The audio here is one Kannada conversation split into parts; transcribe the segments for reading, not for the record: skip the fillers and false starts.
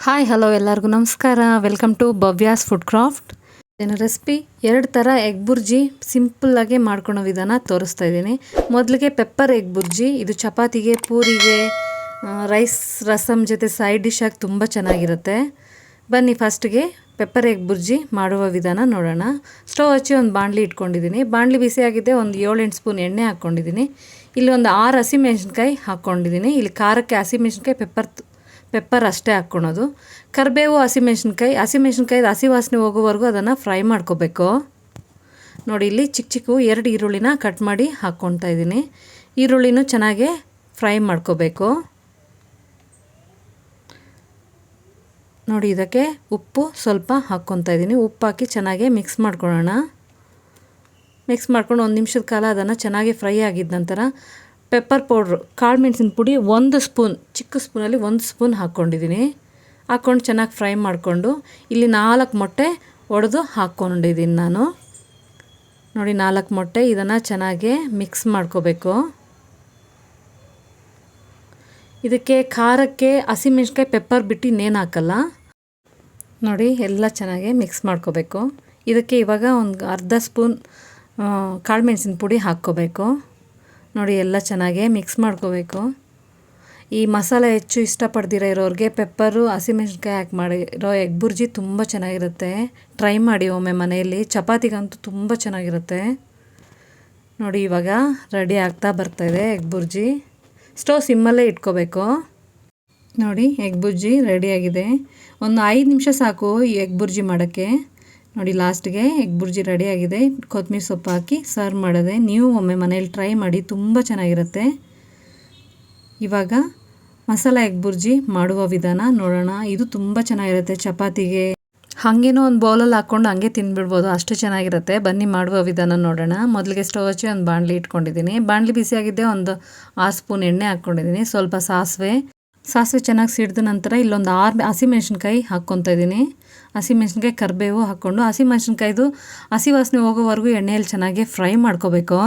ಹಾಯ್ ಹಲೋ ಎಲ್ಲರಿಗೂ ನಮಸ್ಕಾರ. Welcome to Bhavya's food craft. ಏನು ರೆಸಿಪಿ 2 ಥರ ಎಗ್ ಬುರ್ಜಿ ಸಿಂಪಲ್ಲಾಗಿ ಮಾಡ್ಕೊಳೋ ವಿಧಾನ ತೋರಿಸ್ತಾ ಇದ್ದೀನಿ. ಮೊದಲಿಗೆ ಪೆಪ್ಪರ್ ಎಗ್ ಬುರ್ಜಿ. ಇದು ಚಪಾತಿಗೆ, ಪೂರಿಗೆ, ರೈಸ್, ರಸಮ್ ಜೊತೆ ಸೈಡ್ ಡಿಶ್ ಆಗಿ ತುಂಬ ಚೆನ್ನಾಗಿರುತ್ತೆ. ಬನ್ನಿ ಫಸ್ಟ್ಗೆ ಪೆಪ್ಪರ್ ಎಗ್ ಬುರ್ಜಿ ಮಾಡುವ ವಿಧಾನ ನೋಡೋಣ. ಸ್ಟವ್ ಹಚ್ಚಿ ಒಂದು ಬಾಣಲಿ ಇಟ್ಕೊಂಡಿದ್ದೀನಿ. ಬಾಣಲಿ ಬಿಸಿಯಾಗಿದೆ. ಒಂದು 7-8 ಸ್ಪೂನ್ ಎಣ್ಣೆ ಹಾಕ್ಕೊಂಡಿದ್ದೀನಿ. ಇಲ್ಲಿ ಒಂದು 6 ಹಸಿಮೆಣ್ಸಿನ್ಕಾಯಿ ಹಾಕ್ಕೊಂಡಿದ್ದೀನಿ. ಇಲ್ಲಿ ಖಾರಕ್ಕೆ ಹಸಿಮೆಣ್ಸಿನ್ಕಾಯಿ, ಪೆಪ್ಪರ್ ಅಷ್ಟೇ ಹಾಕ್ಕೊಳೋದು. ಕರಿಬೇವು, ಹಸಿಮೆಣ್ಸಿನ್ಕಾಯಿ ಹಸಿ ವಾಸನೆ ಹೋಗೋವರೆಗೂ ಅದನ್ನು ಫ್ರೈ ಮಾಡ್ಕೋಬೇಕು. ನೋಡಿ, ಇಲ್ಲಿ ಚಿಕ್ಕ 2 ಈರುಳ್ಳಿನ ಕಟ್ ಮಾಡಿ ಹಾಕ್ಕೊಳ್ತಾ ಇದ್ದೀನಿ. ಈರುಳ್ಳಿನೂ ಚೆನ್ನಾಗಿ ಫ್ರೈ ಮಾಡ್ಕೋಬೇಕು. ನೋಡಿ, ಇದಕ್ಕೆ ಉಪ್ಪು ಸ್ವಲ್ಪ ಹಾಕ್ಕೊತಾ ಇದ್ದೀನಿ. ಉಪ್ಪು ಹಾಕಿ ಚೆನ್ನಾಗಿ ಮಿಕ್ಸ್ ಮಾಡ್ಕೊಳ್ಳೋಣ. ಮಿಕ್ಸ್ ಮಾಡ್ಕೊಂಡು 1 ನಿಮಿಷದ ಕಾಲ ಅದನ್ನು ಚೆನ್ನಾಗಿ ಫ್ರೈ ಆಗಿದ್ದ ನಂತರ ಪೆಪ್ಪರ್ ಪೌಡ್ರು, ಕಾಳು ಮೆಣಸಿನ ಪುಡಿ 1 ಸ್ಪೂನ್, ಚಿಕ್ಕ ಸ್ಪೂನಲ್ಲಿ 1 ಸ್ಪೂನ್ ಹಾಕ್ಕೊಂಡಿದ್ದೀನಿ. ಹಾಕ್ಕೊಂಡು ಚೆನ್ನಾಗಿ ಫ್ರೈ ಮಾಡಿಕೊಂಡು ಇಲ್ಲಿ 4 ಮೊಟ್ಟೆ ಒಡೆದು ಹಾಕ್ಕೊಂಡಿದ್ದೀನಿ ನಾನು. ನೋಡಿ, 4 ಮೊಟ್ಟೆ. ಇದನ್ನು ಚೆನ್ನಾಗಿ ಮಿಕ್ಸ್ ಮಾಡ್ಕೋಬೇಕು. ಇದಕ್ಕೆ ಖಾರಕ್ಕೆ ಹಸಿಮೆಣ್ಸಿನ್ಕಾಯಿ, ಪೆಪ್ಪರ್ ಬಿಟ್ಟು ಇನ್ನೇನು ಹಾಕಲ್ಲ. ನೋಡಿ, ಎಲ್ಲ ಚೆನ್ನಾಗಿ ಮಿಕ್ಸ್ ಮಾಡ್ಕೋಬೇಕು. ಇದಕ್ಕೆ ಇವಾಗ ಒಂದು ಅರ್ಧ ಸ್ಪೂನ್ ಕಾಳು ಮೆಣಸಿನ ಪುಡಿ ಹಾಕ್ಕೋಬೇಕು. ನೋಡಿ, ಎಲ್ಲ ಚೆನ್ನಾಗಿ ಮಿಕ್ಸ್ ಮಾಡ್ಕೋಬೇಕು. ಈ ಮಸಾಲೆ ಹೆಚ್ಚು ಇಷ್ಟಪಡ್ದಿರೋ ಇರೋರಿಗೆ ಪೆಪ್ಪರು, ಹಸಿಮೆಣ್ಸಿನ್ಕಾಯಿ ಹಾಕಿ ಮಾಡಿರೋ ಎಗ್ ಬುರ್ಜಿ ತುಂಬ ಚೆನ್ನಾಗಿರುತ್ತೆ. ಟ್ರೈ ಮಾಡಿ ಒಮ್ಮೆ ಮನೆಯಲ್ಲಿ. ಚಪಾತಿಗಂತೂ ತುಂಬ ಚೆನ್ನಾಗಿರುತ್ತೆ. ನೋಡಿ, ಇವಾಗ ರೆಡಿ ಆಗ್ತಾ ಬರ್ತಾಯಿದೆ ಎಗ್ ಬುರ್ಜಿ. ಸ್ಟವ್ ಸಿಮ್ಮಲ್ಲೇ ಇಟ್ಕೋಬೇಕು. ನೋಡಿ, ಎಗ್ ಬುರ್ಜಿ ರೆಡಿಯಾಗಿದೆ. ಒಂದು 5 ನಿಮಿಷ ಸಾಕು ಈ ಎಗ್ ಬುರ್ಜಿ ಮಾಡೋಕ್ಕೆ. ನೋಡಿ, ಲಾಸ್ಟ್ಗೆ ಎಗ್ ಬುರ್ಜಿ ರೆಡಿಯಾಗಿದೆ. ಕೊತ್ತಂಬರಿ ಸೊಪ್ಪು ಹಾಕಿ ಸರ್ವ್ ಮಾಡೋದೆ. ನೀವು ಒಮ್ಮೆ ಮನೇಲಿ ಟ್ರೈ ಮಾಡಿ, ತುಂಬ ಚೆನ್ನಾಗಿರುತ್ತೆ. ಇವಾಗ ಮಸಾಲೆ ಎಗ್ ಬುರ್ಜಿ ಮಾಡುವ ವಿಧಾನ ನೋಡೋಣ. ಇದು ತುಂಬ ಚೆನ್ನಾಗಿರುತ್ತೆ. ಚಪಾತಿಗೆ ಹಾಗೇನೋ ಒಂದು ಬೌಲಲ್ಲಿ ಹಾಕ್ಕೊಂಡು ಹಂಗೆ ತಿಂದ್ಬಿಡ್ಬೋದು, ಅಷ್ಟು ಚೆನ್ನಾಗಿರುತ್ತೆ. ಬನ್ನಿ ಮಾಡುವ ವಿಧಾನ ನೋಡೋಣ. ಮೊದಲಿಗೆ ಸ್ಟವ್ ಹಚ್ಚಿ ಒಂದು ಬಾಣಲಿ ಇಟ್ಕೊಂಡಿದ್ದೀನಿ. ಬಾಣಲಿ ಬಿಸಿಯಾಗಿದ್ದೆ. ಒಂದು 6 ಸ್ಪೂನ್ ಎಣ್ಣೆ ಹಾಕ್ಕೊಂಡಿದ್ದೀನಿ. ಸ್ವಲ್ಪ ಸಾಸಿವೆ ಚೆನ್ನಾಗಿ ಸಿಡಿದ ನಂತರ ಇಲ್ಲೊಂದು 6 ಹಸಿಮೆಣ್ಸಿನ್ಕಾಯಿ ಹಾಕ್ಕೊತಾ ಇದ್ದೀನಿ. ಹಸಿಮೆಣ್ಸಿನ್ಕಾಯಿ, ಕರಿಬೇವು ಹಾಕ್ಕೊಂಡು ಹಸಿಮೆಣ್ಸಿನ್ಕಾಯ್ದು ಹಸಿ ವಾಸನೆ ಹೋಗೋವರೆಗೂ ಎಣ್ಣೆಯಲ್ಲಿ ಚೆನ್ನಾಗಿ ಫ್ರೈ ಮಾಡ್ಕೋಬೇಕು.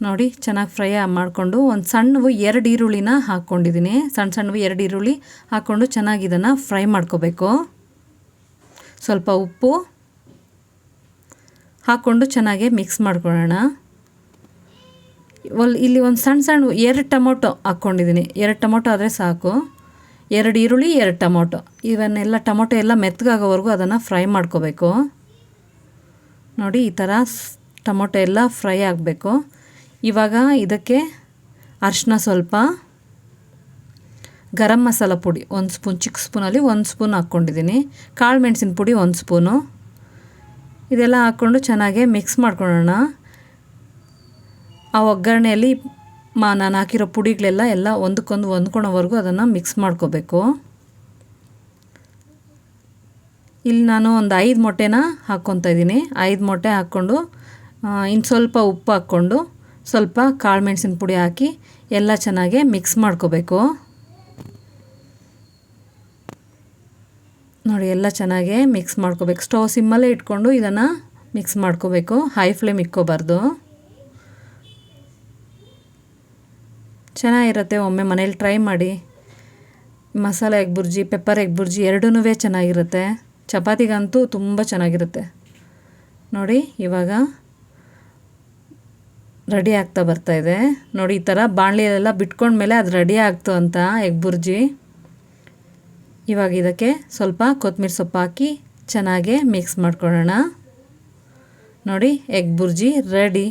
ನೋಡಿ, ಚೆನ್ನಾಗಿ ಫ್ರೈ ಮಾಡಿಕೊಂಡು ಒಂದು ಸಣ್ಣವು 2 ಈರುಳ್ಳಿನ ಹಾಕ್ಕೊಂಡಿದ್ದೀನಿ. ಸಣ್ಣವು 2 ಈರುಳ್ಳಿ ಹಾಕ್ಕೊಂಡು ಚೆನ್ನಾಗಿ ಇದನ್ನು ಫ್ರೈ ಮಾಡ್ಕೋಬೇಕು. ಸ್ವಲ್ಪ ಉಪ್ಪು ಹಾಕ್ಕೊಂಡು ಚೆನ್ನಾಗಿ ಮಿಕ್ಸ್ ಮಾಡ್ಕೊಳ್ಳೋಣ. ಇಲ್ಲಿ ಒಂದು ಸಣ್ಣ 2 ಟೊಮೊಟೊ ಹಾಕ್ಕೊಂಡಿದ್ದೀನಿ. 2 ಟೊಮೊಟೊ ಆದರೆ ಸಾಕು. 2 ಈರುಳ್ಳಿ, 2 ಟೊಮೊಟೊ. ಇವನ್ನೆಲ್ಲ ಟೊಮೊಟೊ ಎಲ್ಲ ಮೆತ್ತಗಾಗೋವರೆಗೂ ಅದನ್ನು ಫ್ರೈ ಮಾಡ್ಕೋಬೇಕು. ನೋಡಿ, ಈ ಥರ ಟೊಮೊಟೊ ಎಲ್ಲ ಫ್ರೈ ಆಗಬೇಕು. ಇವಾಗ ಇದಕ್ಕೆ ಅರಿಶಿನ ಸ್ವಲ್ಪ, ಗರಂ ಮಸಾಲ ಪುಡಿ 1 ಸ್ಪೂನ್, ಚಿಕ್ಕ ಸ್ಪೂನಲ್ಲಿ 1 ಸ್ಪೂನ್ ಹಾಕ್ಕೊಂಡಿದ್ದೀನಿ. ಕಾಳು ಮೆಣಸಿನ ಪುಡಿ 1 ಸ್ಪೂನು. ಇದೆಲ್ಲ ಹಾಕ್ಕೊಂಡು ಚೆನ್ನಾಗಿ ಮಿಕ್ಸ್ ಮಾಡ್ಕೊಳ್ಳೋಣ. ಆ ಒಗ್ಗರಣೆಯಲ್ಲಿ ನಾನು ಹಾಕಿರೋ ಪುಡಿಗಳೆಲ್ಲ ಒಂದಕ್ಕೊಂದು ಹೊಂದ್ಕೊಳ್ಳೋವರೆಗೂ ಅದನ್ನು ಮಿಕ್ಸ್ ಮಾಡ್ಕೋಬೇಕು. ಇಲ್ಲಿ ನಾನು ಒಂದು 5 ಮೊಟ್ಟೆನ ಹಾಕ್ಕೊತಾ ಇದ್ದೀನಿ. 5 ಮೊಟ್ಟೆ ಹಾಕ್ಕೊಂಡು ಇನ್ನು ಸ್ವಲ್ಪ ಉಪ್ಪು ಹಾಕ್ಕೊಂಡು ಸ್ವಲ್ಪ ಕಾಳು ಮೆಣಸಿನ ಪುಡಿ ಹಾಕಿ ಎಲ್ಲ ಚೆನ್ನಾಗಿ ಮಿಕ್ಸ್ ಮಾಡ್ಕೋಬೇಕು. ನೋಡಿ, ಎಲ್ಲ ಚೆನ್ನಾಗಿ ಮಿಕ್ಸ್ ಮಾಡ್ಕೋಬೇಕು. ಸ್ಟವ್ ಸಿಮ್ಮಲ್ಲೇ ಇಟ್ಕೊಂಡು ಇದನ್ನು ಮಿಕ್ಸ್ ಮಾಡ್ಕೋಬೇಕು. ಹೈ ಫ್ಲೇಮ್ ಇಕ್ಕೋಬಾರ್ದು. ಚೆನ್ನಾಗಿರುತ್ತೆ. ಒಮ್ಮೆ ಮನೇಲಿ ಟ್ರೈ ಮಾಡಿ. ಮಸಾಲೆ egg bhurji, pepper egg bhurji ಎರಡೂ ಚೆನ್ನಾಗಿರುತ್ತೆ. ಚಪಾತಿಗಂತೂ ತುಂಬ ಚೆನ್ನಾಗಿರುತ್ತೆ. ನೋಡಿ, ಇವಾಗ ರೆಡಿ ಆಗ್ತಾ ಬರ್ತಾಯಿದೆ. ನೋಡಿ, ಈ ಥರ ಬಾಣಲಿಯೆಲ್ಲ ಬಿಟ್ಕೊಂಡ್ಮೇಲೆ ಅದು ರೆಡಿ ಆಗ್ತು ಅಂತ ಎಗ್ ಬುರ್ಜಿ. ಇವಾಗ ಇದಕ್ಕೆ ಸ್ವಲ್ಪ ಕೊತ್ತಂಬರಿ ಸೊಪ್ಪು ಹಾಕಿ ಚೆನ್ನಾಗಿ ಮಿಕ್ಸ್ ಮಾಡ್ಕೊಳ್ಳೋಣ. ನೋಡಿ, ಎಗ್ ಬುರ್ಜಿ ರೆಡಿ.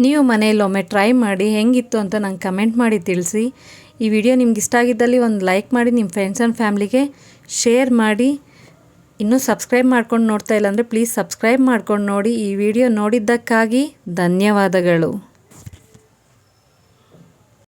ನೀವು ಮನೆಯಲ್ಲಿ ಒಮ್ಮೆ ಟ್ರೈ ಮಾಡಿ ಹೆಂಗಿತ್ತು ಅಂತ ನಂಗೆ ಕಮೆಂಟ್ ಮಾಡಿ ತಿಳಿಸಿ. ಈ ವಿಡಿಯೋ ನಿಮ್ಗೆ ಇಷ್ಟ ಆಗಿದ್ದಲ್ಲಿ ಒಂದು ಲೈಕ್ ಮಾಡಿ, ನಿಮ್ಮ ಫ್ರೆಂಡ್ಸ್ ಆ್ಯಂಡ್ ಫ್ಯಾಮ್ಲಿಗೆ ಶೇರ್ ಮಾಡಿ. ಇನ್ನೂ ಸಬ್ಸ್ಕ್ರೈಬ್ ಮಾಡ್ಕೊಂಡು ನೋಡ್ತಾ ಇಲ್ಲ ಅಂದರೆ ಪ್ಲೀಸ್ ಸಬ್ಸ್ಕ್ರೈಬ್ ಮಾಡ್ಕೊಂಡು ನೋಡಿ. ಈ ವಿಡಿಯೋ ನೋಡಿದ್ದಕ್ಕಾಗಿ ಧನ್ಯವಾದಗಳು.